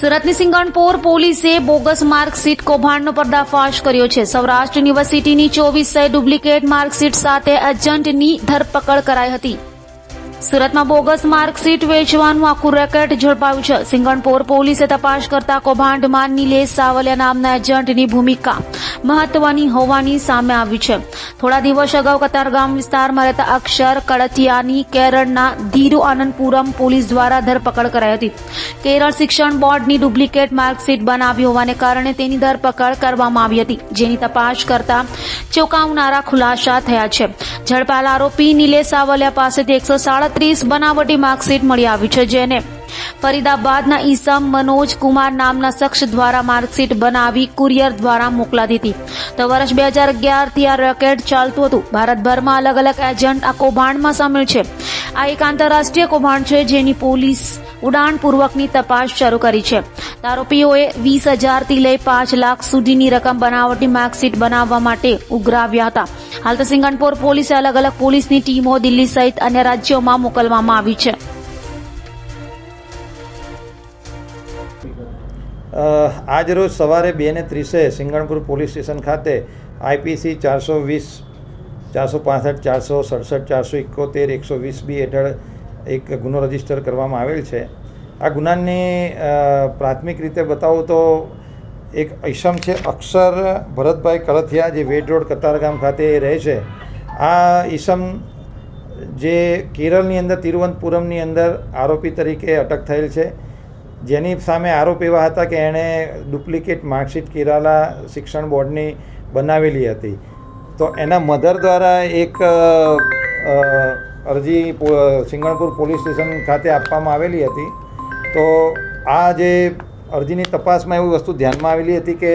સુરતની સિંગણપોર પોલીસે bogus marksheet કૌભાંડનો પર્દાફાશ કર્યો છે। સૌરાષ્ટ્ર યુનિવર્સિટીની 24 ડુપ્લિકેટ માર્કશીટ સાથે એજન્ટની ધરપકડ કરાઈ હતી। સુરતમાં બોગસ માર્કશીટ વેચવાનું આખું રેકેટ ઝડપાયું છે। સિંગણપોર પોલીસે તપાસ કરતા કૌભાંડમાં નિલેશ સાવલિયા નામના એજન્ટની ભૂમિકા મહત્વની હોવાની સામે આવ્યું છે। થોડા દિવસ અગાઉ કતારગામ વિસ્તારમાં રહેતા અક્ષર કળથિયાની કેરળના ધીરુ આનંદપુરમ પોલીસ દ્વારા ધરપકડ કરાઈ હતી। કેરળ શિક્ષણ બોર્ડની ડુપ્લિકેટ માર્કશીટ બનાવી હોવાને કારણે તેની ધરપકડ કરવામાં આવી હતી, જેની તપાસ કરતા ચોંકાવનારા ખુલાસા થયા છે। ઝડપાયેલા આરોપી નિલેશ સાવલિયા પાસેથી 137 બનાવટી માર્કશીટ મળી આવી છે, જેને ફરીદાબાદના ઈસમ મનોજ કુમાર નામના શખ્સ દ્વારા માર્કશીટ બનાવી કુરિયર દ્વારા મોકલાતી હતી। તો વર્ષ 2011 થી આ રેકેટ ચાલતું હતું। ભારતભરમાં અલગ અલગ એજન્ટ આ કૌભાંડમાં સામેલ છે। આ એક આંતરરાષ્ટ્રીય કૌભાંડ છે, જેની પોલીસ ઉડાણપૂર્વકની તપાસ શરૂ કરી છે। આરોપીઓએ 20,000 થી લઈ 5 લાખ સુધીની રકમ બનાવટી માર્કશીટ બનાવવા માટે ઉઘરાવ્યા હતા। હાલ તો સિંગણપોર પોલીસે અલગ અલગ પોલીસની ટીમો દિલ્હી સહિત અન્ય રાજ્યોમાં મોકલવામાં આવી છે। આજ રોજ સવારે 2:30 સિંગણપુર પોલીસ સ્ટેશન ખાતે IPC 420, 465, 467, 471, 120B હેઠળ એક ગુનો રજીસ્ટર કરવામાં આવેલ છે। આ ગુનાની પ્રાથમિક રીતે બતાવું તો એક ઈસમ છે અક્ષર ભરતભાઈ કળથિયા, જે વેડ રોડ કતારગામ ખાતે રહે છે। આ ઈસમ જે કેરળની અંદર તિરુવનંતપુરમની અંદર આરોપી તરીકે અટક થયેલ છે, જેની સામે આરોપ એવા હતા કે એણે ડુપ્લિકેટ માર્કશીટ કેરાલા શિક્ષણ બોર્ડની બનાવેલી હતી। તો એના મધર દ્વારા એક અરજી સિંગણપુર પોલીસ સ્ટેશન ખાતે આપવામાં આવેલી હતી। તો આ જે અરજીની તપાસમાં એવી વસ્તુ ધ્યાનમાં આવેલી હતી કે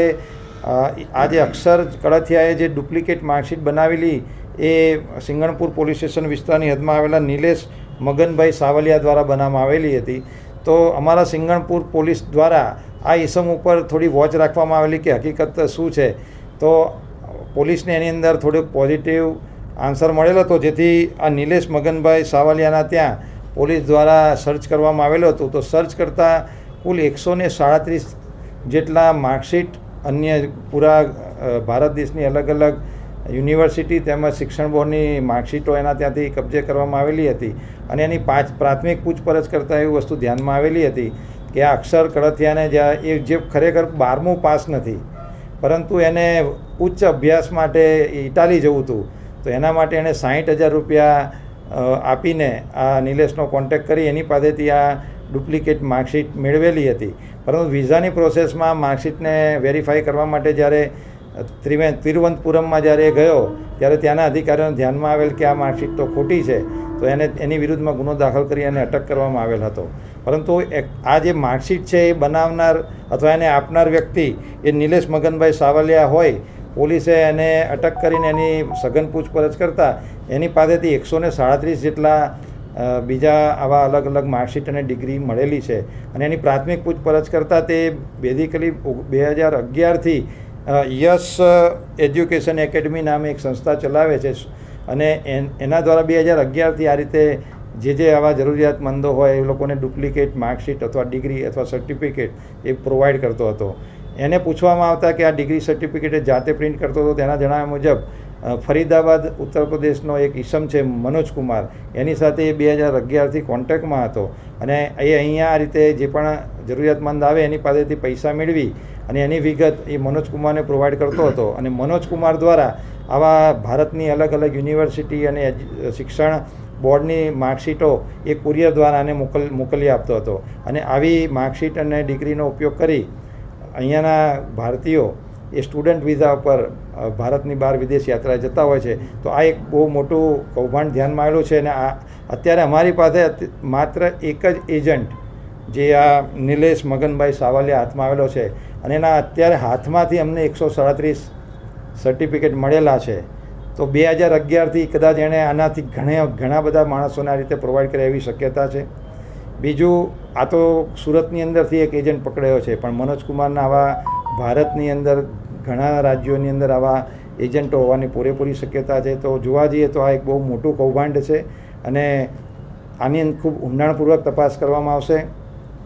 આ જે અક્ષર કળથિયાએ જે ડુપ્લિકેટ માર્કશીટ બનાવેલી એ સિંગણપુર પોલીસ સ્ટેશન વિસ્તારની હદમાં આવેલા નિલેશ મગનભાઈ સાવલિયા દ્વારા બનાવવામાં આવેલી હતી। તો અમારા સિંગણપુર પોલીસ દ્વારા આ ઈસમ ઉપર થોડી વોચ રાખવામાં આવેલી કે હકીકત શું છે। તો પોલીસને એની અંદર થોડોક પોઝિટિવ આન્સર મળેલો હતો, જેથી આ નિલેશ મગનભાઈ સાવલિયાના ત્યાં પોલીસ દ્વારા સર્ચ કરવામાં આવેલો હતો। તો સર્ચ કરતાં કુલ 137 જેટલા માર્કશીટ અન્ય પૂરા ભારત દેશની અલગ અલગ યુનિવર્સિટી તેમજ શિક્ષણ બોર્ડની માર્કશીટો એના ત્યાંથી કબજે કરવામાં આવેલી હતી। અને એની પ્રાથમિક પૂછપરછ કરતાં એવી વસ્તુ ધ્યાનમાં આવેલી હતી કે આ અક્ષર કળથિયાને એ જે ખરેખર 12મું પાસ નથી, પરંતુ એને ઉચ્ચ અભ્યાસ માટે ઇટાલી જવું હતું। તો એના માટે એણે 60,000 રૂપિયા આપીને આ નિલેશનો કોન્ટેક્ટ કરી એની પાસેથી આ ડુપ્લિકેટ માર્કશીટ મેળવેલી હતી। પરંતુ વિઝાની પ્રોસેસમાં માર્કશીટને વેરીફાઈ કરવા માટે જ્યારે તિરુવનંતપુરમમાં જ્યારે ગયો ત્યારે ત્યાંના અધિકારીઓને ધ્યાનમાં આવેલ કે આ માર્કશીટ તો ખોટી છે, તો એની વિરુદ્ધમાં ગુનો દાખલ કરી અને અટક કરવામાં આવેલ હતો। પરંતુ આ જે માર્કશીટ છે એ બનાવનાર અથવા એને આપનાર વ્યક્તિ એ નિલેશ મગનભાઈ સાવલિયા હોય, પોલીસે એને અટક કરીને એની સઘન પૂછપરછ કરતાં એની પાસેથી 137 જેટલા બીજા આવા અલગ અલગ માર્કશીટ અને ડિગ્રી મળેલી છે। અને એની પ્રાથમિક પૂછપરછ કરતાં તે બેઝિકલી 2011થી યશ એજ્યુકેશન એકેડમી નામે એક સંસ્થા ચલાવે છે અને એના દ્વારા 2011થી આ રીતે જે આવા જરૂરિયાતમંદો હોય એ લોકોને ડુપ્લિકેટ માર્કશીટ અથવા ડિગ્રી અથવા સર્ટિફિકેટ એ પ્રોવાઈડ કરતો હતો। એને પૂછવામાં આવતા કે આ ડિગ્રી સર્ટિફિકેટ જાતે પ્રિન્ટ કરતો હતો, તેના જણાવ્યા મુજબ ફરીદાબાદ ઉત્તર પ્રદેશનો એક ઈસમ છે મનોજ કુમાર, એની સાથે એ 2011થી કોન્ટેક્ટમાં હતો અને એ અહીંયા આ રીતે જે પણ જરૂરિયાતમંદ આવે એની પાસેથી પૈસા મેળવી અને એની વિગત એ મનોજ કુમારને પ્રોવાઈડ કરતો હતો। અને મનોજ કુમાર દ્વારા આવા ભારતની અલગ અલગ યુનિવર્સિટી અને શિક્ષણ બોર્ડની માર્કશીટો એ કુરિયર દ્વારા આને મોકલી આપતો હતો। અને આવી માર્કશીટ અને ડિગ્રીનો ઉપયોગ કરી અહીંયાના ભારતીયો એ સ્ટુડન્ટ વિઝા ઉપર ભારતની બહાર વિદેશ યાત્રાએ જતા હોય છે। તો આ એક બહુ મોટું કૌભાંડ ધ્યાનમાં આવેલું છે। અને અત્યારે અમારી પાસે માત્ર એક જ એજન્ટ જે આ નિલેશ મગનભાઈ સાવલિયા હાથમાં આવેલો છે અને એના અત્યારે હાથમાંથી અમને 137 સર્ટિફિકેટ મળેલા છે। તો 2011થી કદાચ એણે આનાથી ઘણા બધા માણસોને આ રીતે પ્રોવાઈડ કરે એવી શક્યતા છે। બીજું, આ તો સુરતની અંદરથી એક એજન્ટ પકડાયો છે, પણ મનોજ કુમારના આવા ભારતની અંદર ઘણા રાજ્યોની અંદર આવા એજન્ટો હોવાની પૂરેપૂરી શક્યતા છે। તો જોવા જઈએ તો આ એક બહુ મોટું કૌભાંડ છે અને આની ખૂબ ઊંડાણપૂર્વક તપાસ કરવામાં આવશે।